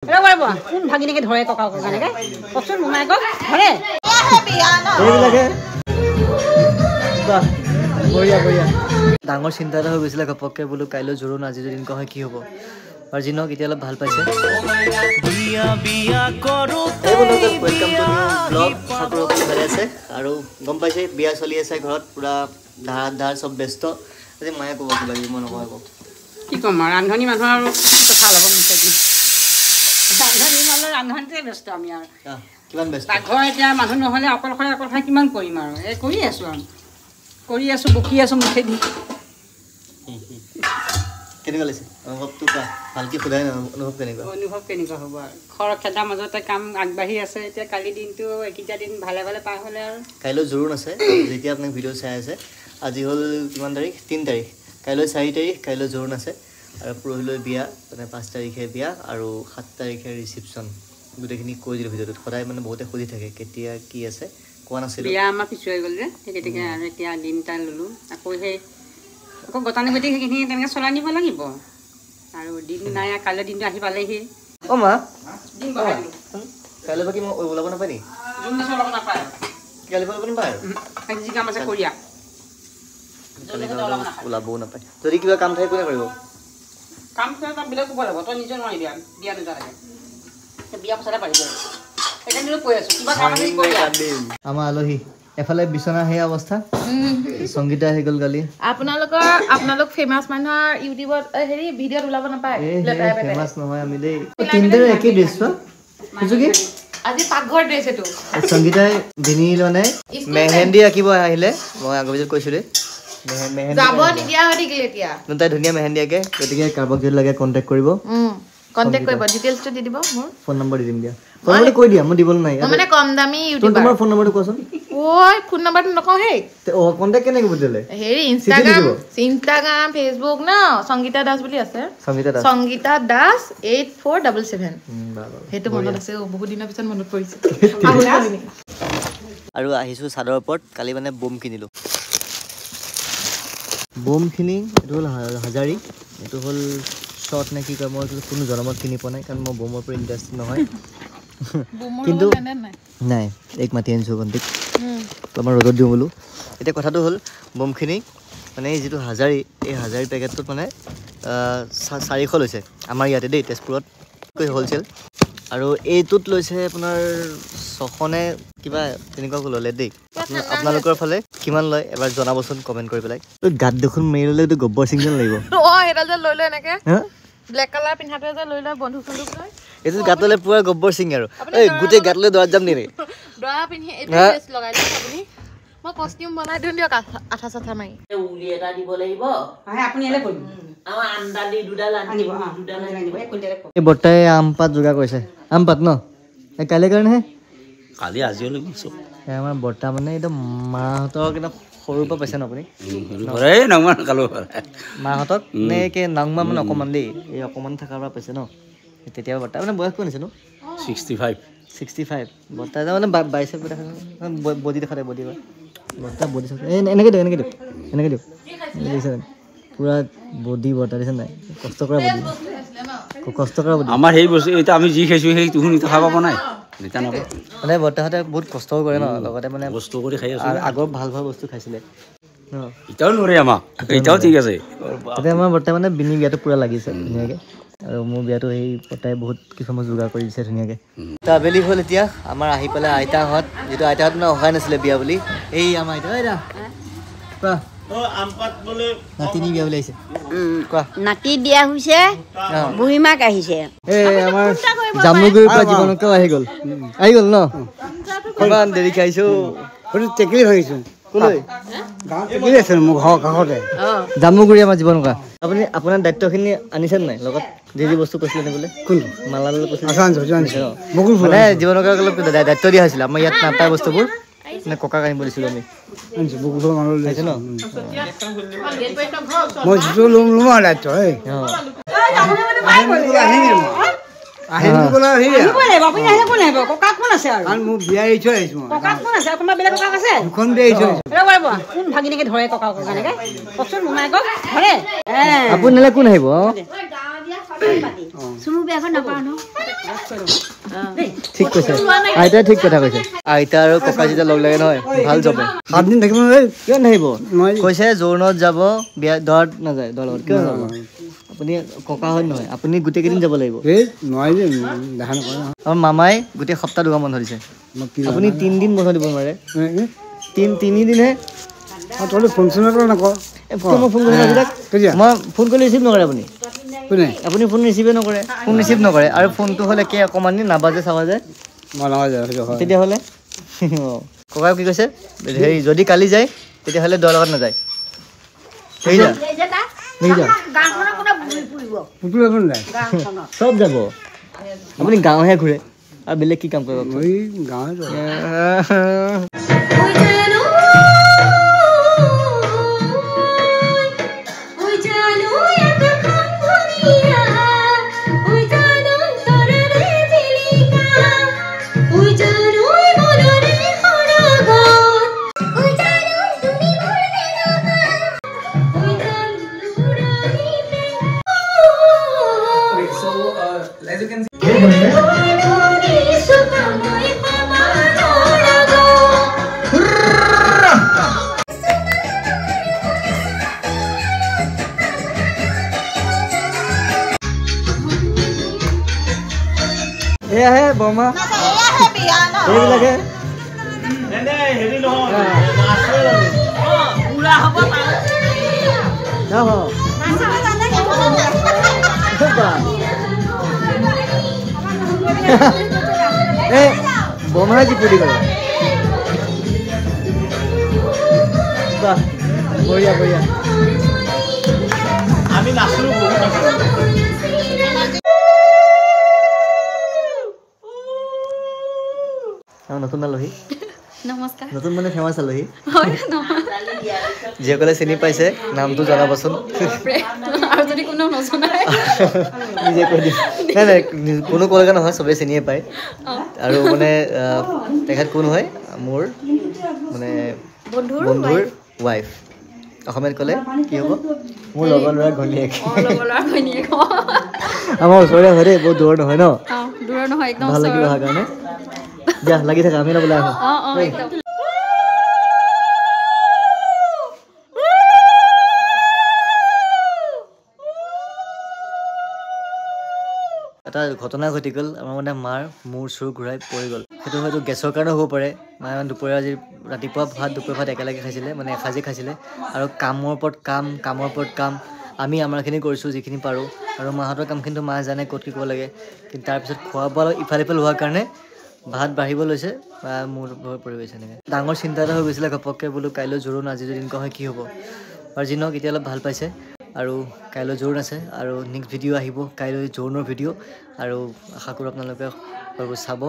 কোন ভাগিনীকে ধৰে ককাক এনেকে কচোন মোমাইকক ধৰে বঢ়িয়া বঢ়িয়া ডাঙৰ চিন্তা এটা হৈ গৈছিলে ঘপককে বোলো কাইলৈ জোৰোণ আজি যদি এনেকুৱা হয় কি হ'ব আৰু যি নহওক এতিয়া অলপ ভাল পাইছে আছে আৰু গম পাইছে বিয়া চলি আছে ঘৰত পুৰা ধাৰ চব ব্যস্ত আজি মায়ে ক'ব কিবা কিবি মই নকওঁ আকৌ কি ক'ম আৰু ৰান্ধনী মানুহ আৰু কথা ল'ব মুখে দি ৰান্ধনী মানুহ ৰান্ধনীতে ব্যস্ত আমি আৰু কিমান ব্যস্ত পাকঘৰ এতিয়া মানুহ নহ'লে অকলশৰে কিমান কৰিম আৰু এই কৰি আছোঁ বকি আছোঁ মুখে দি কেনেকুৱা লাগিছে অনুভৱটো কোৱা ভালকৈ সোধাই অনুভৱ কেনেকুৱা হ'ব আৰু খৰখেদাৰ মাজতে কাম আগবাঢ়ি আছে এতিয়া কালি দিনটো এইকেইটা দিন ভালে পাৰ হ'লে আৰু কাইলৈ জোৰোণ আছে যেতিয়া আপোনাক ভিডিঅ' চাই আছে আজি হ'ল কিমান তাৰিখ 3 তাৰিখ কাইলৈ 4 তাৰিখ কাইলৈ জোৰোণ আছে আৰু পৰহিলৈ বিয়া মানে 5 তাৰিখে বিয়া আৰু 7 তাৰিখে ৰিচিপশ্যন গোটেইখিনি কৈ দিলোঁ ভিডিঅ'টোত সদায় মানে বহুতে সুধি থাকে কেতিয়া কি আছে কোৱা নাছিলোঁ বিয়া আমাৰ পিছুৱাই গ'ল যে সেইকেইটাকে আৰু এতিয়া দিন এটা ল'লোঁ আকৌ গতানুগতিক সেইখিনি তেনেকৈ চলাই নিব লাগিব আৰু দিন নাই কাইলৈ দিনটো আহি পালেহি অ' মা কাইলৈ বাকী মই ওলাব নাপায় নেকি কাইলৈ ওলাব নাপায় আৰু যি কাম আছে কৰি ওলাবও নাপায় যদি কিবা কাম থাকে কোনে কৰিব কাম এটা বেলেগ ক'ব লাগিব তই নিজে নোৱাৰিবি বিয়া নোযোৱালৈকে বিয়া পইচাতে পাৰিব সেইকাৰণে কৈ আছোঁ কিবা কাম আছে আমাৰ আলহী এফালে বিচনা সেই অৱস্থা সংগীতা আহি গ'ল গালি আপোনালোক ফেমাছ মানুহৰ ইউটিউবত হেৰি ভিডিঅ'ত ওলাব নাপায় ফেমাছ নহয় আমি দেই তিনিটাৰে একেই ড্ৰেছ আজি পাকঘৰ ড্ৰেছ এইটো সংগীতাই বিনি মানে মেহেন্দি আঁকিব আহিলে মই আগৰ পিছত কৈছিলোঁ যাব নিদিয়া হৈ থাকিলে এতিয়া তাই ধুনীয়া মেহেন্দি আঁকে গতিকে কাৰোবাক যদি লাগে কণ্টেক্ট কৰিব ডিটেইলছটো দি দিব মোৰ ফোন নম্বৰ দি দিম দিয়া ফোন নম্বৰ কৈ দিয়া মই দিবলৈ নাই মানে কম দামী ইউটিউবাৰ তোমাৰ ফোন নম্বৰটো কোৱাচোন ওই ফোন নম্বৰটো নকওঁ হেই কণ্টেক্ট কেনেকৈ বুজিলে হেৰি ইনষ্টাগ্ৰাম ফেচবুক ন সংগীতা দাস বুলি আছে সংগীতা দাস 8477 সেইটো মনত আছে বহুত দিনৰ পিছত মনত পৰিছে আৰু আহিছোঁ চাদৰ ওপৰত কালি মানে বোম কিনিলোঁ বোমখিনি এইটো হ'ল হাজাৰী এইটো হ'ল শ্বৰ্ট নে কি কয় মই কোনো জনমত কিনি পোৱা নাই কাৰণ মই বোমৰ ওপৰত ইণ্টাৰেষ্ট নহয় কিন্তু নাই এক মাতি আনিছোঁ ভণ্টিক আমাৰ ৰ'দত দিওঁ বোলো এতিয়া কথাটো হ'ল বোমখিনি মানে এই যিটো হাজাৰী এই হাজাৰী পেকেটটোত মানে 400 লৈছে আমাৰ ইয়াতে দেই তেজপুৰত হ'লচেল আৰু এইটোত লৈছে আপোনাৰ 600 নে কিবা তেনেকুৱাকৈ ল'লে দেই আপোনালোকৰ ফালে কিমান লয় এবাৰ জনাবচোন কমেণ্ট কৰি পেলাই গাত দেখোন মাৰি ল'লে এইটো গব্বৰ সিং যেন লাগিব সেইডাল যে লৈ এনেকৈ ব্লেক কালাৰ পিন্ধাটোৱে যে লৈ লয় বন্ধুক চন্ধুক লয় এইটো গাত ল'লে পুৰা গব্বৰ সিং আৰু এই গোটেই গাত লৈ দৰাত যাম নেকি দৰা পিন্ধি এইটো ড্ৰেছ লগাই দিয়ক আপুনি মই কষ্টিউম বনাই দিওঁ দিয়ক আঠা চাঠা মাৰি উলি এটা দিব লাগিব আপুনি এনে কৰিব আমাৰ আন্দা দি দুডাল আনিব এই বৰ্তাই আম পাত যোগাৰ কৰিছে আম পাত ন এই কাইলৈ কাৰণেহে কালি আজিলৈ গৈছোঁ আমাৰ বৰ্তা মানে একদম মাহঁতৰ একদম সৰুৰ পৰা পাইছে ন আপুনি মাহঁতক নে কি নাংমা মানে অকণমান দেই এই অকণমান থকাৰ পৰা পাইছে ন তেতিয়া বৰ্তা মানে বয়স কোন আছে নো 65 বৰ্তা মানে 22 বডি দেখা দে বডি বৰ্তা বডি এনেকৈ দিয়ক দেখিছে পুৰা বডি বৰ্তা দিছে নাই কষ্ট কৰা বডি আমাৰ সেই বস্তু এতিয়া আমি যি খাইছোঁ সেই তুমি খাব পৰা নাই মানে বৰ্তাহঁতে বহুত কষ্টও কৰে ন লগতে মানে বস্তু কৰি খাই আছো আগৰ ভাল বস্তু খাইছিলে এতিয়াও নোৱাৰে আমাক এতিয়াও ঠিক আছে এতিয়া আমাৰ বৰ্তাই মানে বিনি বিয়াটো পুৰা লাগিছে ধুনীয়াকৈ আৰু মোৰ বিয়াটো সেই বৰ্তাই বহুত কিছুমান যোগাৰ কৰি দিছে ধুনীয়াকৈ তো আবেলি হ'ল এতিয়া আমাৰ আহি পেলাই আইতাহঁত যিটো আইতাহঁত মানে অহাই নাছিলে বিয়া বুলি এই আমাৰ আইতা কোৱা নাতিনী বিয়া বুলি আহিছে কোৱা নাতি দিয়া হৈছে বুঢ়ীমাক আহিছে এই আমাৰ জামুগুৰিৰ পৰা জীৱনকেও আহি গ'ল ন কিমান দেৰিকৈ আহিছোঁ টেকেলি ধৰিছোঁ জামুগুৰি আমাৰ জীৱনকা আপুনি আপোনাৰ দায়িত্বখিনি আনিছে নাই লগত যি বস্তু কৈছিলে নে বোলে কোনটো মালাল মানে জীৱনকাক অলপ দায়িত্ব দিয়া হৈছিলে আমাৰ ইয়াত নাপায় বস্তুবোৰ মানে ককাক আনিব দিছিলোঁ আমি কোন ভাগিনীকে ধৰে ককাক এনেকে কচোন মোমাইকক ধৰে আপুনি কোন আহিব ঠিক কৈছে আইতাই ঠিক কথা কৈছে আইতা আৰু ককা যেতিয়া লগ লাগে নহয় ভাল জবে 7 দিন থাকিব কিয় নাহিব কৈছে জোৰণত যাব বিয়া দৰত নাযায় দৰ লগত কিয় যাব আপুনি ককা হয় নহয় আপুনি গোটেই কেইদিন যাব লাগিব আমাৰ মামাই গোটেই সপ্তাহ দুগা বন্ধ দিছে আপুনি 3 দিন বন্ধ দিব নোৱাৰে 3 দিনহে তই ফোন চোন নকৰ মই ফোন কৰি ৰিচিভ নকৰে আপুনি ফোন ৰিচিভে নকৰে ফোন ৰিচিভ নকৰে আৰু ফোনটো হ'লে কি অকণমানি নাবাজে চাবা যায় তেতিয়াহ'লে ককাই কি কৈছে হেৰি যদি কালি যায় তেতিয়াহ'লে দৰ লগত নাযায় চব যাব আপুনি গাঁৱহে ঘূৰে আৰু বেলেগ কি কাম কৰিব এয়াহে বমা এইবিলাকে বমাহে জিপুৰি কৰে বঢ়িয়া বঢ়িয়া আমি নাচো নতুন আলহী নমস্কাৰ নতুন মানে ফেমাছ আলহী যিসকলে চিনি পাইছে নামটো জনাবচোন আৰু যদি কোনো নজনাই নিজে কৈ দিম নাই নাই কোনো ক'লেগা নহয় চবেই চিনিয়ে পায় আৰু মানে তেখেত কোন হয় মোৰ মানে বন্ধুৰ ৱাইফ অসমীয়াত ক'লে কি হ'ব মোৰ লগৰ ল'ৰা ঘৈণীয়েক আমাৰ ওচৰতে হয় দেই বহুত দূৰ নহয় ন দূৰ নহয় একদম ভাল লাগিব অহাৰ কাৰণে দিয়া লাগি থাকা আমি নবোলাই আহোঁ এটা ঘটনা ঘটি গ'ল আমাৰ মানে মাৰ মূৰ চুৰ ঘূৰাই পৰি গ'ল সেইটো হয়তো গেছৰ কাৰণে হ'ব পাৰে মায়ে দুপৰীয়া আজি ৰাতিপুৱা ভাত দুপৰীয়া ভাত একেলগে খাইছিলে মানে এসাঁজে খাইছিলে আৰু কামৰ ওপৰত কাম আমি আমাৰখিনি কৰিছোঁ যিখিনি পাৰোঁ আৰু মাহঁতৰ কামখিনিতো মায়ে জানে ক'ত কি ক'ব লাগে কিন্তু তাৰপিছত খোৱা বোৱা ইফাল ইফাল হোৱাৰ কাৰণে ভাত বাঢ়িব লৈছে বা মূৰ পৰি গৈছে এনেকৈ ডাঙৰ চিন্তা এটা হৈ গৈছিলে ঘপককৈ বোলো কাইলৈ জোৰোণ আজি যদি এনেকুৱা হয় কি হ'ব আৰু যি নহওক এতিয়া অলপ ভাল পাইছে আৰু কাইলৈ জোৰোণ আছে আৰু নেক্সট ভিডিঅ' আহিব কাইলৈ জোৰোণৰ ভিডিঅ' আৰু আশা কৰোঁ আপোনালোকে চাব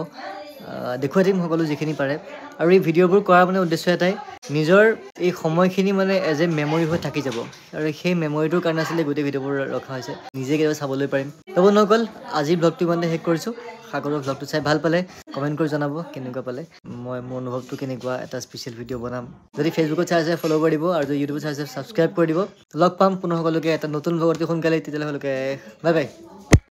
দেখুৱাই দিম সকলো যিখিনি পাৰে আৰু এই ভিডিঅ'বোৰ কৰাৰ মানে উদ্দেশ্য এটাই নিজৰ এই সময়খিনি মানে এজ এ মেমৰি হৈ থাকি যাব আৰু সেই মেমৰিটোৰ কাৰণে আচলতে গোটেই ভিডিঅ'বোৰ ৰখা হৈছে নিজে কেতিয়াবা চাবলৈ পাৰিম তবু নকল আজিৰ ব্লগটো ইমানতে শেষ কৰিছোঁ আশা কৰোঁ ব্লগটো চাই ভাল পালে কমেণ্ট কৰি জনাব কেনেকুৱা পালে মই মোৰ অনুভৱটো কেনেকুৱা এটা স্পেচিয়েল ভিডিঅ' বনাম যদি ফেচবুকত চাই আছে ফ'ল' কৰি দিব আৰু যদি ইউটিউবত চাই আছে ছাবস্ক্ৰাইব কৰি দিব লগ পাম পুনৰ সকলোকে এটা নতুন ব্লগত সোনকালে তেতিয়াহ'লে সকলোকে বাই বাই